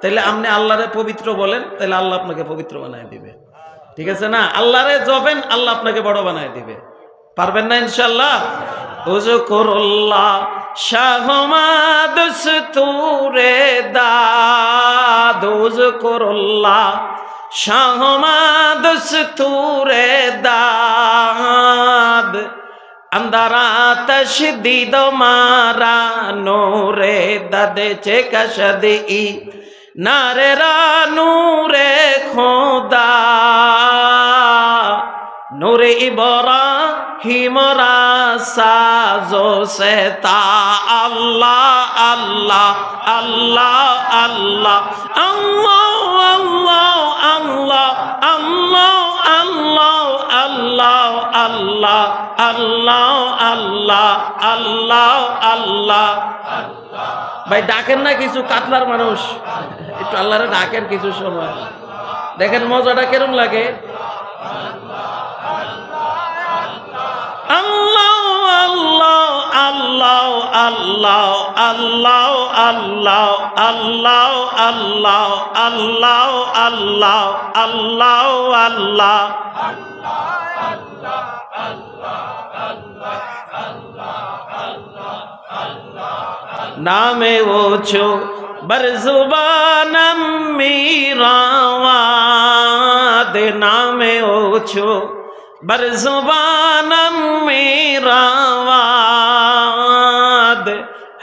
তাহলে আপনি আল্লাহরে পবিত্র বলেন, তাহলে আল্লাহ আপনাকে পবিত্র বানায় দিবে। ঠিক আছে না? আল্লাহরে জবেন, আল্লাহ আপনাকে বড় বানায় দিবে। পারবেন না ইনশাআল্লাহ? উযকুরুল্লাহ শাহমা দস্তুরে দাদ, উযকুরুল্লাহ শাহমা দস্তুরে দাদ, अंधारा तशदीद मारा नूरे दद चेकशदी नारे रा नूरे खुदा नूरे इब्राहिम रा साजो सेता अल्लाह अल्लाह अल्लाह अल्लाह अल्लाह अल्लाह अल्लाह अल्लाह अल्लाह अल्लाह अल्लाह अल्लाह अल्लाह अल्लाह भाई डाकेन ना किछु कातलार मानुष एकटु आल्लाहरे डाकेन किछु समय देखें मजाटा केरम लागे अल्लाह अल्लाह अल्लाह अल्लाह अल्लाह अल्लाह अल्लाह अल्लाह अल्लाह अल्लाह अल्लाह अल्लाह नामे ओछो बरजुबानम मीरावाद नामे ओछो बरजुबानम मीरावाद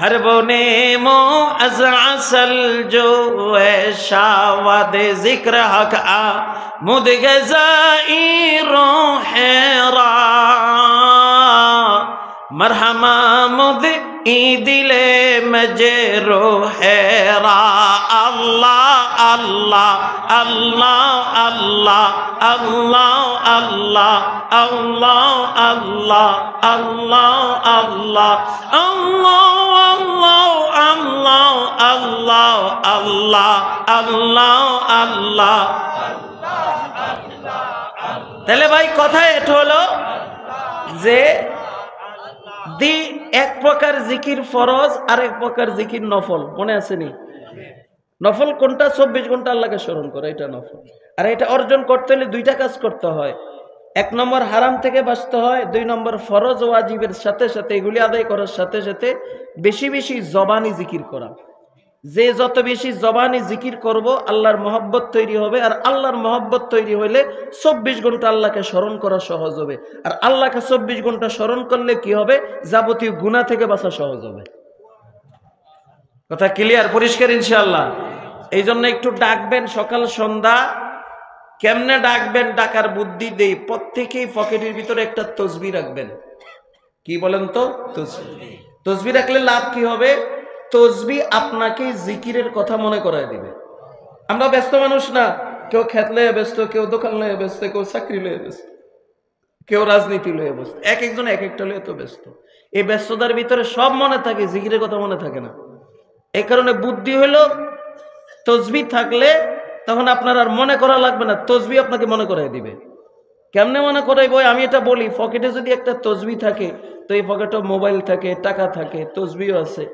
हर बोने मो अज़असल जो शावाद जिक्र हक आ मुदगज़ाई रोहेरा मरहमा मुद ई दिले मजे रोहेरा अल्लाह अल्लाह अल्लाह अल्लाह अल्लाह अल्लाह अल्लाह अल्लाह अल्लाह अल्लाह अल्लाह अल्लाह अल्लाह अल्लाह अल्लाह তাহলে ভাই কথা এটা হলো যে দি এক প্রকার জিকির ফরজ আর এক প্রকার জিকির নফল মনে আছে নি নফল কোনটা 24 ঘন্টা আল্লাহকে স্মরণ করে এটা নফল আর এটা অর্জন করতে হলে দুইটা কাজ করতে হয় এক নম্বর হারাম থেকে বাঁচতে হয় দুই নম্বর ফরজ ওয়াজিবের সাথে সাথে এগুলি আদায় করার সাথে সাথে বেশি বেশি জবানি জিকির করা যে যত বেশি জবানি জিকির করব আল্লাহর মহব্বত তৈরি হবে আর আল্লাহর মহব্বত তৈরি হলে 24 ঘন্টা আল্লাহকে স্মরণ করা সহজ হবে আর আল্লাহকে 24 ঘন্টা স্মরণ করলে কি হবে যাবতীয় গুনাহ থেকে বাঁচা সহজ হবে কথা ক্লিয়ার পরিষ্কার ইনশাআল্লাহ এইজন্য একটু ডাকবেন সকাল সন্ধ্যা কেমনে ডাকবেন ডাকার বুদ্ধি দেই প্রত্যেকই পকেটের ভিতরে একটা তাসবিহ রাখবেন কি বলেন তো তাসবিহ রাখলে লাভ কি হবে তসবিহ আপনাকে জিকিরের কথা মনে করায় দিবে আমরা ব্যস্ত মানুষ না কেউ খেত লয়ে ব্যস্ত কেউ দোকান লয়ে ব্যস্ত কেউ চাকরি লয়ে ব্যস্ত কেউ রাজনীতি লয়ে ব্যস্ত এক একজন এক একটা লয়ে তো ব্যস্ত এই ব্যস্ততার ভিতরে সব মনে থাকে জিকিরের কথা মনে থাকে না এই কারণে বুদ্ধি হলো তসবিহ থাকলে তখন আপনার আর মনে করা লাগবে না তসবিহ আপনাকে মনে করায় দিবে কেমনে মনে করাইব আমি এটা বলি পকেটে যদি একটা তসবিহ থাকে তো এই পকেটে মোবাইল থাকে টাকা থাকে তসবিহও আছে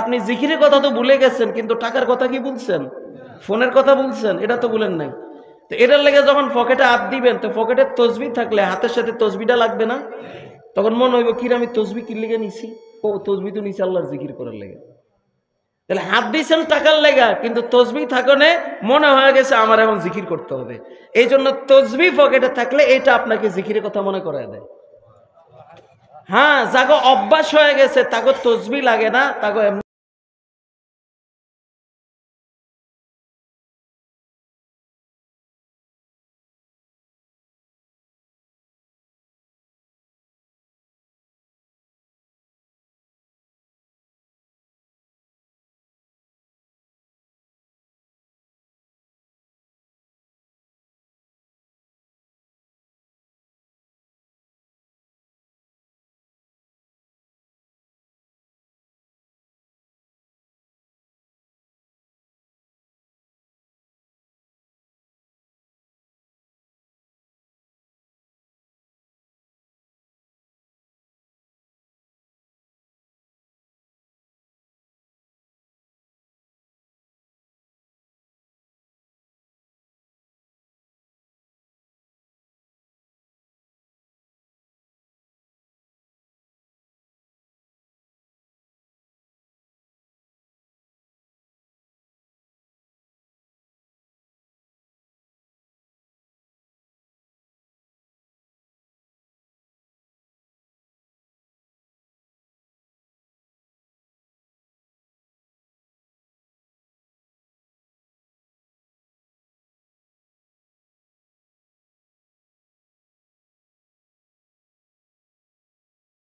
আপনি জিকিরের কথা তো ভুলে গেছেন কিন্তু টাকার কথা কি বলছেন ফোনের কথা বলছেন এটা তো বলেন নাই তো এটার লেগে যখন পকেটে হাত দিবেন তো পকেটে তসবিহ থাকলে হাতের সাথে তসবিহটা লাগবে না তখন মনে হইব কি আমি তসবিহ কি লেগে নিছি ও তসবিহ তো নিছি আল্লাহর জিকির করার লেগে তাহলে হাত দিয়েছেন টাকার লেগা কিন্তু তসবিহ থাকনে মনে হয়ে গেছে আমার এখন জিকির করতে হবে এই জন্য তসবিহ পকেটে থাকলে এটা আপনাকে জিকিরের কথা মনে করায় দেয় হ্যাঁ যাগো অভ্যাস হয়ে গেছে তাগো তসবিহ লাগে না তাগো